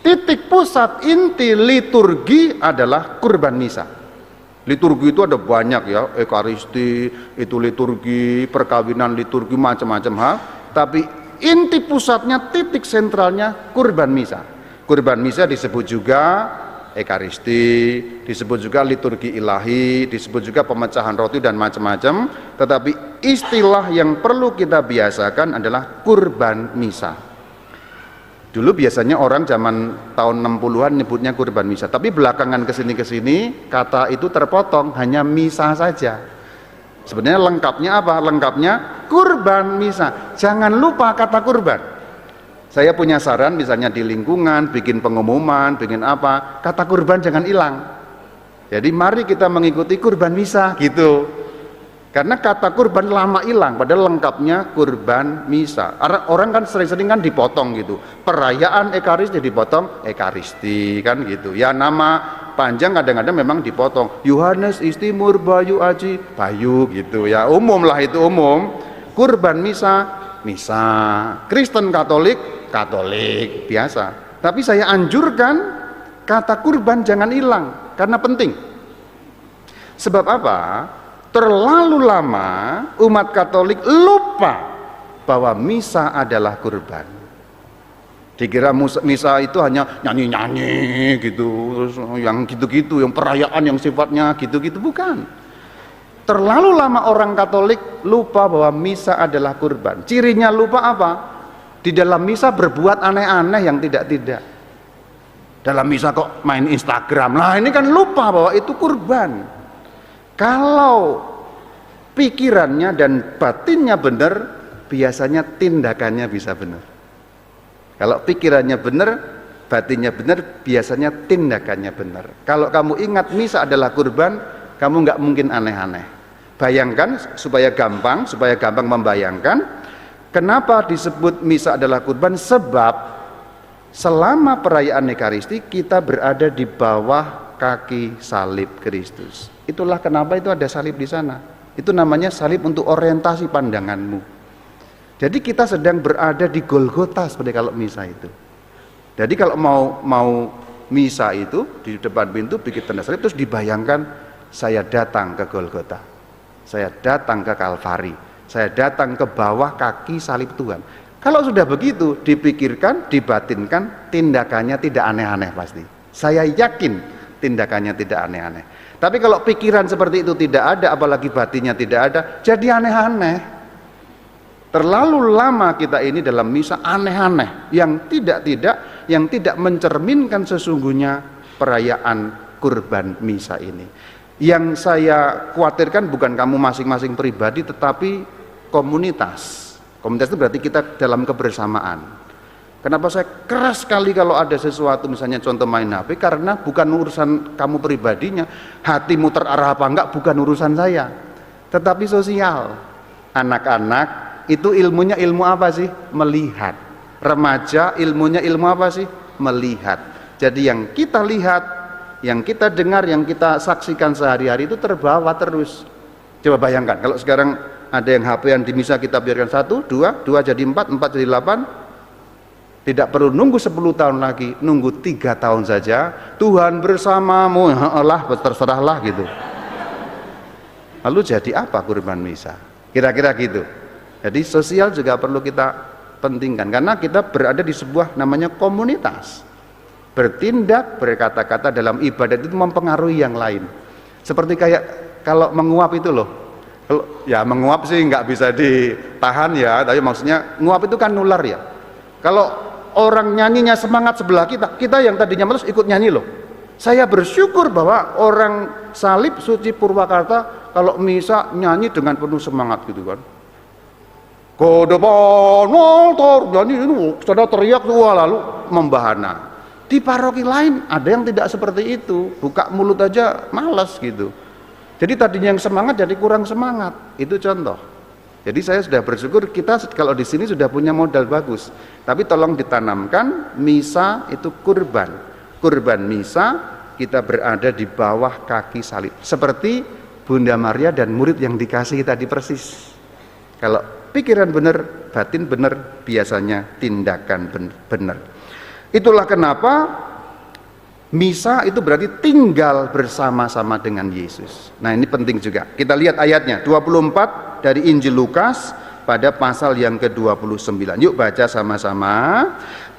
Titik pusat inti liturgi adalah kurban misa. Liturgi itu ada banyak ya, ekaristi, itu liturgi, perkawinan liturgi, macam-macam hal. Tapi inti pusatnya, titik sentralnya kurban misa. Kurban misa disebut juga ekaristi, disebut juga liturgi ilahi, disebut juga pemecahan roti dan macam-macam. Tetapi istilah yang perlu kita biasakan adalah kurban misa. Dulu biasanya orang zaman tahun 60-an nyebutnya kurban misa, tapi belakangan kesini kata itu terpotong, hanya misa saja. Sebenarnya lengkapnya apa? Lengkapnya kurban misa. Jangan lupa kata kurban. Saya punya saran, misalnya di lingkungan bikin pengumuman, bikin apa, kata kurban jangan hilang. Jadi mari kita mengikuti kurban misa gitu. Karena kata kurban lama hilang, padahal lengkapnya kurban misa. Orang kan sering-sering kan dipotong gitu. Perayaan ekaristi dipotong ekaristi kan gitu. Ya nama panjang kadang-kadang memang dipotong. Yohanes Istimur Bayu Aji Bayu gitu ya. Umum lah itu umum. Kurban misa misa. Kristen Katolik Katolik biasa. Tapi saya anjurkan kata kurban jangan hilang karena penting. Sebab apa? Terlalu lama umat Katolik lupa bahwa misa adalah kurban. Dikira misa itu hanya nyanyi-nyanyi gitu, yang gitu-gitu, yang perayaan yang sifatnya gitu-gitu, bukan. Terlalu lama orang Katolik lupa bahwa misa adalah kurban. Cirinya lupa apa? Di dalam misa berbuat aneh-aneh yang tidak-tidak. Dalam misa kok main Instagram. Nah, ini kan lupa bahwa itu kurban. Kalau pikirannya dan batinnya benar, biasanya tindakannya bisa benar. Kalau pikirannya benar, batinnya benar, biasanya tindakannya benar. Kalau kamu ingat misa adalah kurban, kamu nggak mungkin aneh-aneh. Bayangkan supaya gampang membayangkan, kenapa disebut misa adalah kurban? Sebab selama perayaan Ekaristi kita berada di bawah kaki salib Kristus. Itulah kenapa itu ada salib di sana. Itu namanya salib untuk orientasi pandanganmu. Jadi kita sedang berada di Golgota seperti kalau misa itu. Jadi kalau mau misa itu di depan pintu bikin tanda salib, terus dibayangkan saya datang ke Golgota. Saya datang ke Kalvari. Saya datang ke bawah kaki salib Tuhan. Kalau sudah begitu dipikirkan, dibatinkan, tindakannya tidak aneh-aneh pasti. Saya yakin tindakannya tidak aneh-aneh. Tapi kalau pikiran seperti itu tidak ada, apalagi batinnya tidak ada, jadi aneh-aneh. Terlalu lama kita ini dalam misa aneh-aneh, yang tidak mencerminkan sesungguhnya perayaan kurban misa ini. Yang saya khawatirkan bukan kamu masing-masing pribadi, tetapi komunitas. Komunitas itu berarti kita dalam kebersamaan. Kenapa saya keras sekali kalau ada sesuatu, misalnya contoh main HP, karena bukan urusan kamu pribadinya, hatimu terarah apa enggak bukan urusan saya, tetapi sosial. Anak-anak itu ilmunya ilmu apa sih? Melihat. Remaja ilmunya ilmu apa sih? Melihat. Jadi yang kita lihat, yang kita dengar, yang kita saksikan sehari-hari itu terbawa terus. Coba bayangkan kalau sekarang ada yang HP-an di misa kita biarkan 1, 2 jadi 4 jadi 8. Tidak perlu nunggu 10 tahun lagi, nunggu 3 tahun saja. Tuhan bersamamu, Allah terserahlah gitu. Lalu jadi apa kurban misa? Kira-kira gitu. Jadi sosial juga perlu kita pentingkan, karena kita berada di sebuah namanya komunitas. Bertindak, berkata-kata dalam ibadat itu mempengaruhi yang lain. Seperti kayak kalau menguap itu loh. Kalau ya menguap sih nggak bisa ditahan ya, tapi maksudnya nguap itu kan nular ya. Kalau orang nyanyinya semangat sebelah kita yang tadinya males ikut nyanyi loh. Saya bersyukur bahwa orang salib Suci Purwakarta kalau misa nyanyi dengan penuh semangat gitu kan. Ke depan motor nyanyi itu, sudah teriak semua lalu membahana. Di paroki lain ada yang tidak seperti itu, buka mulut aja malas gitu. Jadi tadinya yang semangat jadi kurang semangat. Itu contoh. Jadi saya sudah bersyukur kita kalau di sini sudah punya modal bagus. Tapi tolong ditanamkan misa itu kurban. Kurban misa kita berada di bawah kaki salib. Seperti Bunda Maria dan murid yang dikasihi tadi persis. Kalau pikiran benar, batin benar, biasanya tindakan benar. Itulah kenapa misa itu berarti tinggal bersama-sama dengan Yesus. Nah, ini penting juga. Kita lihat ayatnya 24 dari Injil Lukas pada pasal yang ke-29. Yuk baca sama-sama.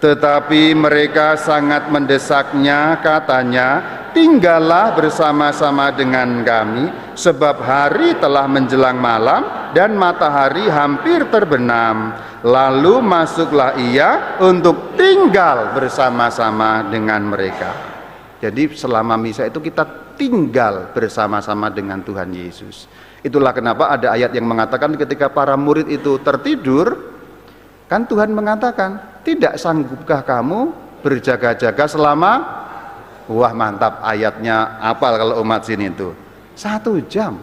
Tetapi mereka sangat mendesaknya, katanya, tinggallah bersama-sama dengan kami, sebab hari telah menjelang malam dan matahari hampir terbenam. Lalu masuklah ia untuk tinggal bersama-sama dengan mereka. Jadi selama misa itu kita tinggal bersama-sama dengan Tuhan Yesus. Itulah kenapa ada ayat yang mengatakan ketika para murid itu tertidur, kan Tuhan mengatakan, tidak sanggupkah kamu berjaga-jaga selama, wah mantap ayatnya, apal kalau umat sini itu 1 jam.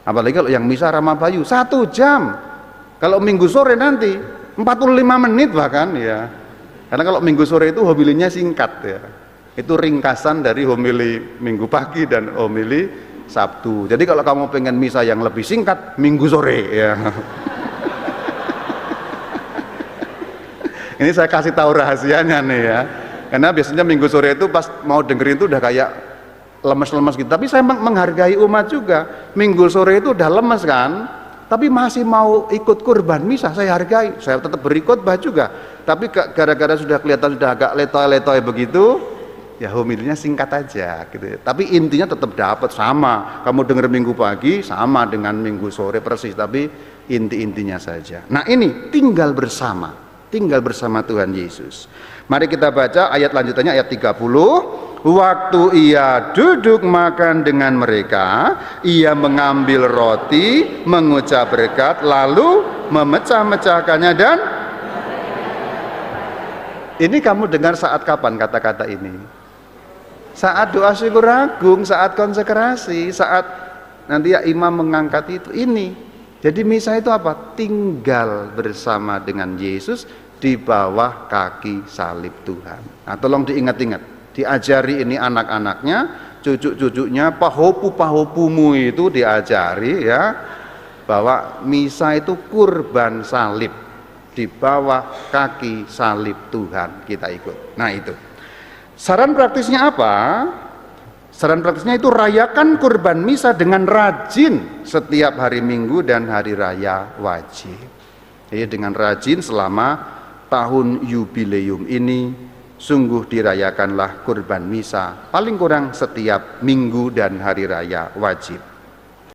Apalagi kalau yang misa Rama Bayu 1 jam. Kalau minggu sore nanti 45 menit bahkan ya. Karena kalau minggu sore itu homilinya singkat ya. Itu ringkasan dari homili minggu pagi dan homili Sabtu. Jadi kalau kamu pengen misa yang lebih singkat, minggu sore ya. Ini saya kasih tahu rahasianya nih ya. Karena biasanya minggu sore itu pas mau dengerin itu udah kayak lemes-lemes gitu. Tapi saya menghargai umat juga. Minggu sore itu udah lemes kan, tapi masih mau ikut kurban misa, saya hargai. Saya tetap berikutbah juga. Tapi gara-gara sudah kelihatan sudah agak letoy-letoy begitu, ya homilinya singkat aja gitu. Tapi intinya tetap dapat sama. Kamu denger minggu pagi sama dengan minggu sore persis, tapi inti-intinya saja. Nah, ini tinggal bersama Tuhan Yesus. Mari kita baca ayat lanjutannya, ayat 30. Waktu ia duduk makan dengan mereka, ia mengambil roti, mengucap berkat, lalu memecah-mecahkannya dan ini kamu dengar saat kapan kata-kata ini? Saat doa syukur agung, saat konsekrasi, saat nanti ya imam mengangkat itu. Ini. Jadi misa itu apa? Tinggal bersama dengan Yesus di bawah kaki salib Tuhan. Nah, tolong diingat-ingat, diajari ini anak-anaknya, cucu-cucunya, pahopu-pahopumu itu diajari ya, bahwa misa itu kurban salib, di bawah kaki salib Tuhan kita ikut. Nah itu. Saran praktisnya apa? Saran praktisnya itu rayakan kurban misa dengan rajin setiap hari Minggu dan hari raya wajib. Jadi dengan rajin selama tahun jubileum ini sungguh dirayakanlah kurban misa paling kurang setiap minggu dan hari raya wajib.